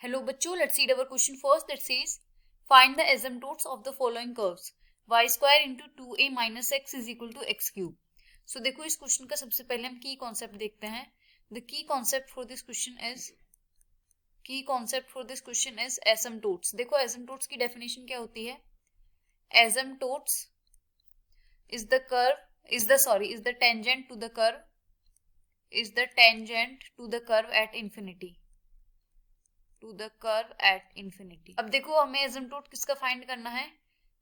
Hello बच्चों, let's read our question first. It says find the asymptotes of the following curves. y square into 2a minus x is equal to x cube. So देखो इस question का सबसे पहले हम की concept देखते हैं. The key concept for this question is asymptotes. देखो asymptotes की डेफिनेशन क्या होती है? Asymptotes is the tangent to the curve at infinity. अब देखो हमें एसिम्पटोट किसका फाइंड करना है?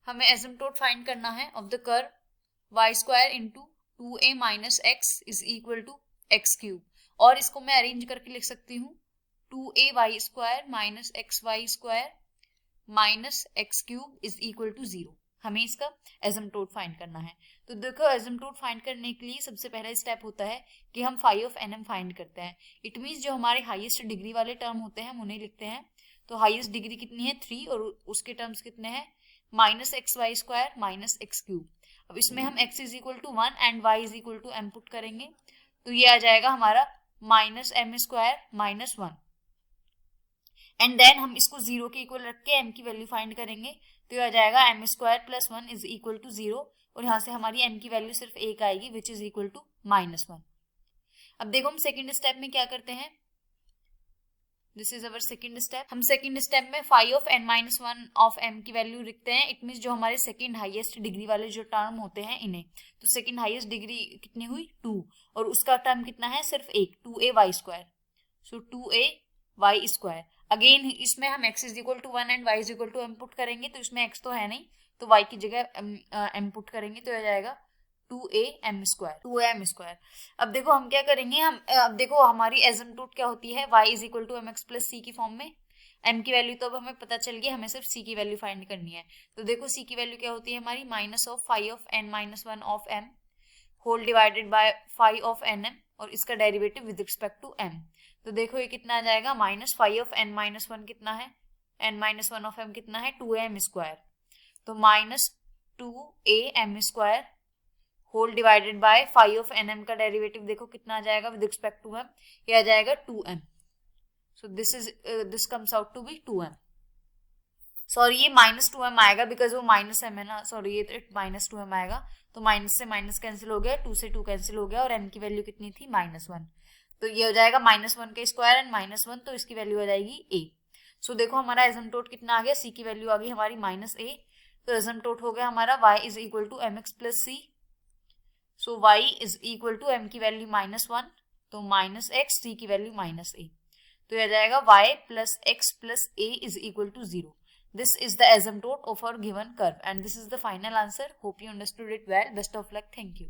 हमें एसिम्पटोट फाइंड करना है of the curve y square into 2a minus x is equal to x cube. और इसको मैं अरेंज करके लिख सकती हूँ 2ay square minus x y square minus x cube is equal to 0. हमें इसका एसिम्पटोट फाइंड करना है. तो देखो एसिम्पटोट फाइंड करने के लिए सबसे पहला स्टेप होता है कि हम phi of n m find करते हैं. इट मीन्स जो हमारे हाईएस्ट डिग्री वाले टर्म होते हैं हम उन्हें लिखते हैं. तो हाईएस्ट डिग्री कितनी है 3 और उसके टर्म्स कितने हैं minus x y square minus x cube. अब इसमें हम x is equal to 1 and y is equal to m put करेंगे तो ये आ जाएगा हमारा minus m square minus 1. And then हम इसको 0 के इक्वल रख के m की वैल्यू फाइंड करेंगे तो ये आ जाएगा m square plus 1 is equal to 0 और यहाँ से हमारी m की वैल्यू सिर्फ 1 आएगी which is equal to minus 1. अब देखो हम सेकेंड स्टेप में क्या करते हैं. This is our second step. हम सेकेंड स्टेप में phi of n minus 1 of m की वैल्यू लिखते हैं. इट मीन्स जो हमारे सेकेंड हाईएस्ट डिग्री वाले जो टर्म होते हैं इन्हें. तो सेकेंड हाईएस्ट डिग्री कितनी हुई 2 और उसका टर्म कितना है सिर्फ एक 2a y square. So 2a y square. Again इसमें हम x is equal to 1 and y is equal to m put करेंगे तो इसमें x तो है नहीं तो y की जगह m पुट करेंगे तो आ जाएगा 2am स्क्वायर. अब देखो हम क्या करेंगे. अब देखो हमारी एसिम्पटोट क्या होती है y is equal to m x plus c की फॉर्म में. m की वैल्यू तो अब हमें पता चल गई, हमें सिर्फ c की वैल्यू फाइंड करनी है. तो देखो c की वैल्यू क्या होती है हमारी minus of phi of n minus 1 of m whole divided by phi of nm और इसका derivative with respect to m. तो देखो ये कितना आ जाएगा minus phi of n minus 1 कितना है n माइनस 1 ऑफ m कितना है 2am स्क्वायर. तो minus 2am square whole divided by phi of nm का डेरिवेटिव देखो कितना आ जाएगा विद रिस्पेक्ट टू m. ये आ जाएगा 2m. So this comes out to be 2m. Sorry ये माइनस 2m आएगा बिकॉज वो माइनस m है ना. सॉरी ये माइनस 2m आएगा तो माइनस से माइनस कैंसिल हो गया 2 से 2 कैंसिल हो गया और m की वैल्यू कितनी थी माइनस 1. तो ये हो जाएगा माइनस 1 का स्क्वायर एंड माइनस 1 तो इसकी वैल्यू आ जाएगी a. सो देखो हमारा एसिम्पटोट कितना आ गया c की वैल्यू आ गई हमारी माइनस a. तो एसिम्पटोट हो गया हमारा y is equal to m x plus c. So y is equal to m की वैल्यू माइनस 1 तो माइनस एक्स c की वैल्यू माइनस a. तो यह जाएगा y plus x plus a is equal to 0. This is the asymptote of our given curve and this is the final answer. Hope you understood it well. Best of luck. Thank you.